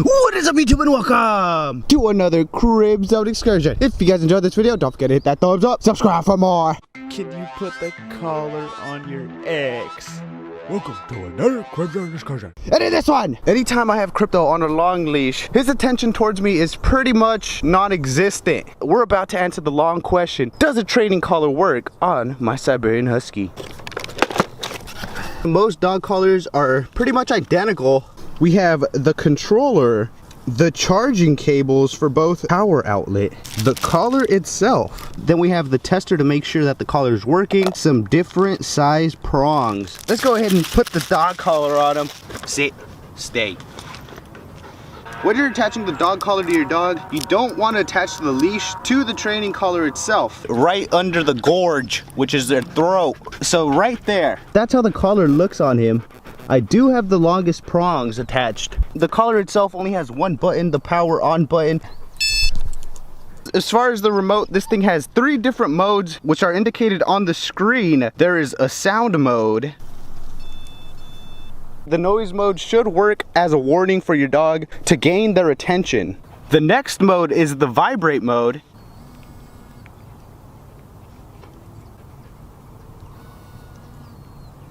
What is up, YouTube, and welcome to another crib zone excursion. If you guys enjoyed this video, don't forget to hit that thumbs up, subscribe for more. Can you put the collar on your ex? Welcome to another crib zone excursion. And in this one, anytime I have Crypto on a long leash, his attention towards me is pretty much non-existent. We're about to answer the long question: does a training collar work on my Siberian Husky? Most dog collars are pretty much identical. We have the controller, the charging cables for both power outlet, the collar itself. Then we have the tester to make sure that the collar is working, some different size prongs. Let's go ahead and put the dog collar on him. Sit, stay. When you're attaching the dog collar to your dog, you don't want to attach the leash to the training collar itself. Right under the gorge, which is their throat. So right there. That's how the collar looks on him. I do have the longest prongs attached. The collar itself only has one button, the power on button. As far as the remote, this thing has 3 different modes, which are indicated on the screen. There is a sound mode. The noise mode should work as a warning for your dog to gain their attention. The next mode is the vibrate mode.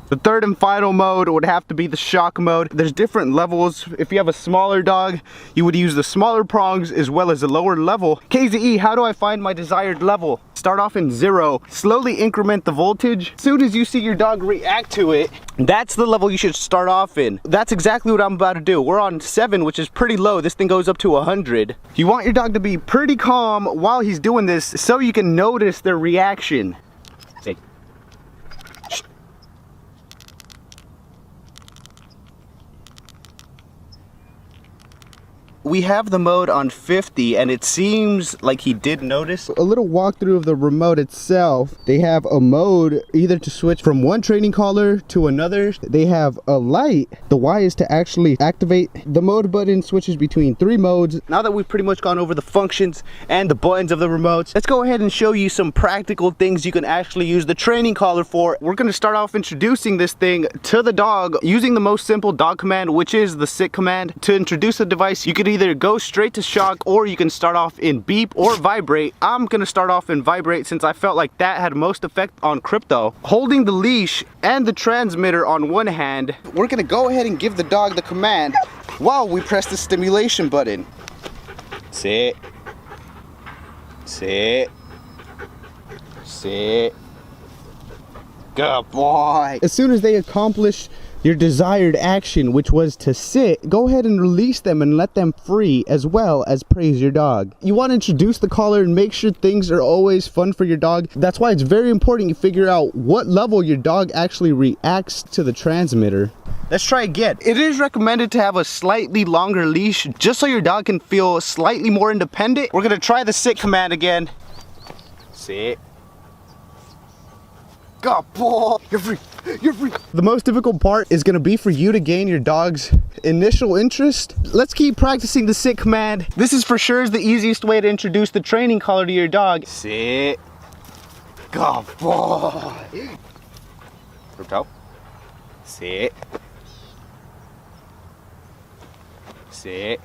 The third and final mode would have to be the shock mode. There's different levels. If you have a smaller dog, you would use the smaller prongs as well as a lower level. KZE, how do I find my desired level? Start off in 0, slowly increment the voltage. As soon as you see your dog react to it, that's the level you should start off in. That's exactly what I'm about to do. We're on 7, which is pretty low. This thing goes up to 100. You want your dog to be pretty calm while he's doing this so you can notice their reaction. Say, shh. We have the mode on 50, and it seems like he did notice. A little walkthrough of the remote itself. They have a mode either to switch from one training collar to another. They have a light. The Y is to actually activate. The mode button switches between 3 modes. Now that we've pretty much gone over the functions and the buttons of the remotes, let's go ahead and show you some practical things you can actually use the training collar for. We're going to start off introducing this thing to the dog using the most simple dog command, which is the sit command. To introduce the device, you could either go straight to shock, or you can start off in beep or vibrate. I'm gonna start off in vibrate since I felt like that had most effect on Crypto. Holding the leash and the transmitter on one hand, we're gonna go ahead and give the dog the command while we press the stimulation button. Sit, sit, sit. Good boy. As soon as they accomplish your desired action, which was to sit, go ahead and release them and let them free, as well as praise your dog. You want to introduce the collar and make sure things are always fun for your dog. That's why it's very important you figure out what level your dog actually reacts to the transmitter. Let's try again. It is recommended to have a slightly longer leash just so your dog can feel slightly more independent. We're gonna try the sit command again. Sit. Good boy. You're free. You're free. The most difficult part is going to be for you to gain your dog's initial interest. Let's keep practicing the sit command. This is for sure the easiest way to introduce the training collar to your dog. Sit. Good boy. Crypto. Sit. Sit.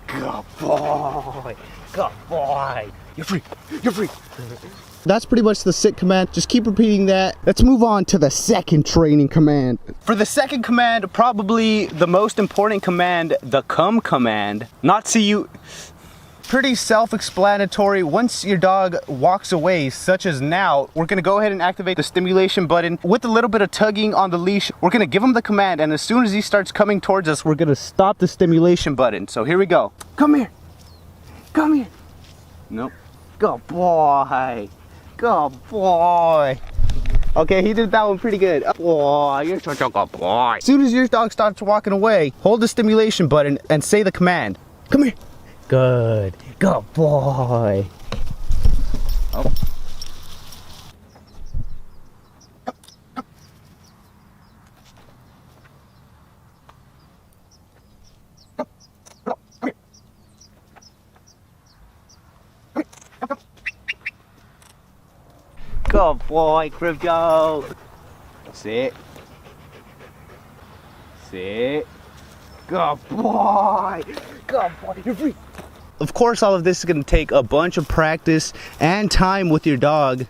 Good boy. Good boy. You're free. You're free. That's pretty much the sit command. Just keep repeating that. Let's move on to the second training command. For the second command, probably the most important command, the come command. Not see you. Pretty self-explanatory. Once your dog walks away, such as now, we're gonna go ahead and activate the stimulation button. With a little bit of tugging on the leash, we're gonna give him the command, and as soon as he starts coming towards us, we're gonna stop the stimulation button. So here we go. Come here. Come here. Nope. Good boy. Good boy. Okay, he did that one pretty good. Boy, you're such a good boy. As soon as your dog starts walking away, hold the stimulation button and say the command. Come here. Good. Good boy. Oh. Good boy, Crypto. Sit. Sit. Good boy. Good boy, you're free. Of course, all of this is gonna take a bunch of practice and time with your dog.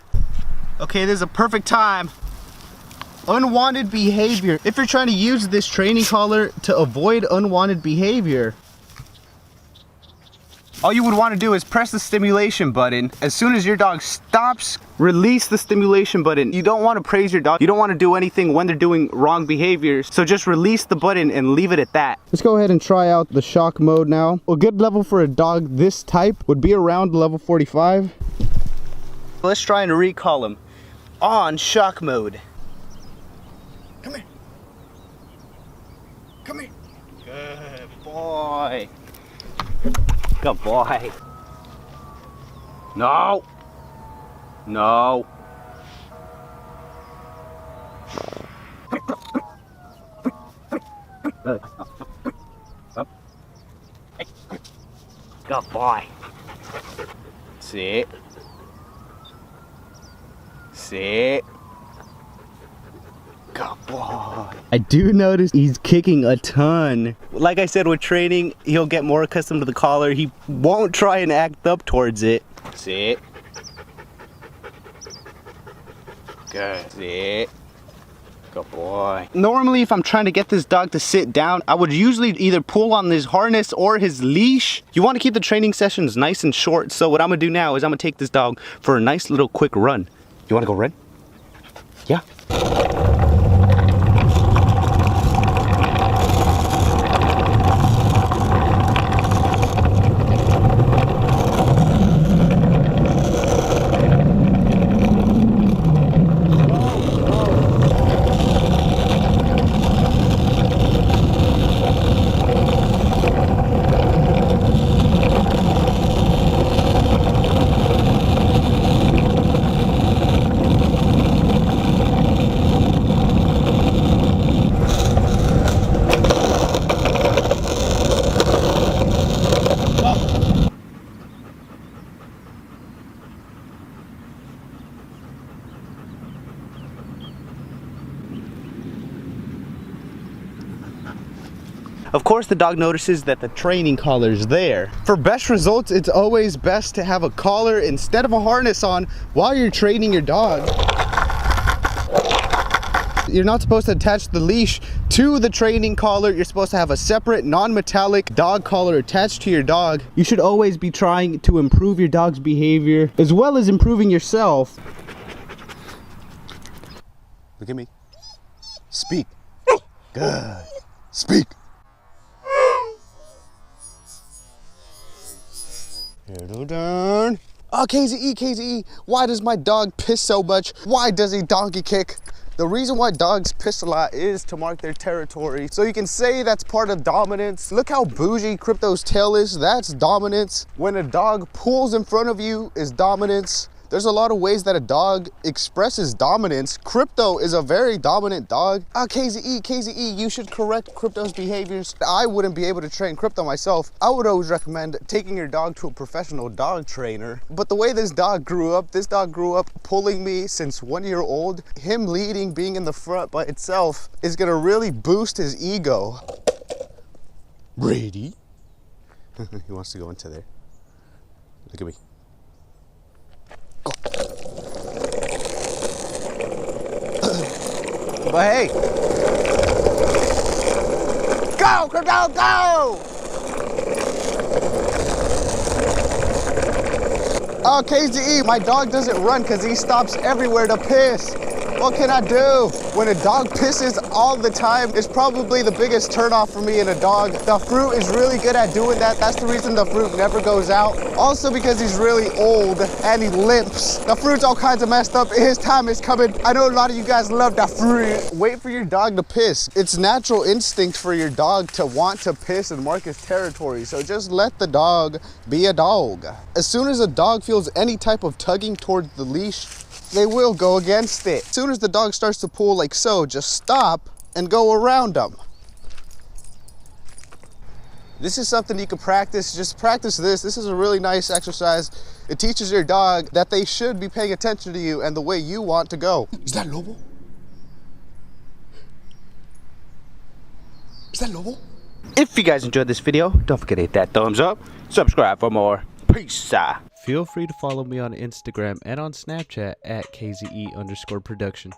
Okay, this is a perfect time. Unwanted behavior. If you're trying to use this training collar to avoid unwanted behavior, all you would want to do is press the stimulation button. As soon as your dog stops, release the stimulation button. You don't want to praise your dog. You don't want to do anything when they're doing wrong behaviors. So just release the button and leave it at that. Let's go ahead and try out the shock mode now. A good level for a dog this type would be around level 45. Let's try and recall him on shock mode. Come here. Come here. Good boy. Good boy. No. No. Good boy. Sit. Sit. Good boy. I do notice he's kicking a ton. Like I said, with training, he'll get more accustomed to the collar. He won't try and act up towards it. Sit. Good. Sit. Good boy. Normally, if I'm trying to get this dog to sit down, I would usually either pull on his harness or his leash. You want to keep the training sessions nice and short. So what I'm gonna do now is I'm gonna take this dog for a nice little quick run. You wanna go run? Yeah. Of course, the dog notices that the training collar is there. For best results, it's always best to have a collar instead of a harness on while you're training your dog. You're not supposed to attach the leash to the training collar. You're supposed to have a separate non-metallic dog collar attached to your dog. You should always be trying to improve your dog's behavior as well as improving yourself. Look at me. Speak. Good. Speak. Darn. Oh, KZE, why does my dog piss so much? Why does he donkey kick? The reason why dogs piss a lot is to mark their territory. So you can say that's part of dominance. Look how bougie Crypto's tail is. That's dominance. When a dog pulls in front of you is dominance. There's a lot of ways that a dog expresses dominance. Crypto is a very dominant dog. KZE, you should correct Crypto's behaviors. I wouldn't be able to train Crypto myself. I would always recommend taking your dog to a professional dog trainer. But the way this dog grew up pulling me since 1 year old. Him leading, being in the front by itself is gonna really boost his ego. Brady. He wants to go into there. Look at me. But hey, go, Crypto, go! Oh, KZE, my dog doesn't run because he stops everywhere to piss. What can I do? When a dog pisses all the time, it's probably the biggest turnoff for me in a dog. The fruit is really good at doing that. That's the reason the fruit never goes out. Also because he's really old and he limps. The fruit's all kinds of messed up. His time is coming. I know a lot of you guys love that fruit. Wait for your dog to piss. It's natural instinct for your dog to want to piss and mark his territory. So just let the dog be a dog. As soon as a dog feels any type of tugging towards the leash, they will go against it. As soon as the dog starts to pull like so, just stop and go around them. This is something you can practice. Just practice this. This is a really nice exercise. It teaches your dog that they should be paying attention to you and the way you want to go. Is that Lobo? Is that Lobo? If you guys enjoyed this video, don't forget to hit that thumbs up. Subscribe for more. Peace out. Feel free to follow me on Instagram and on Snapchat at KZE_production.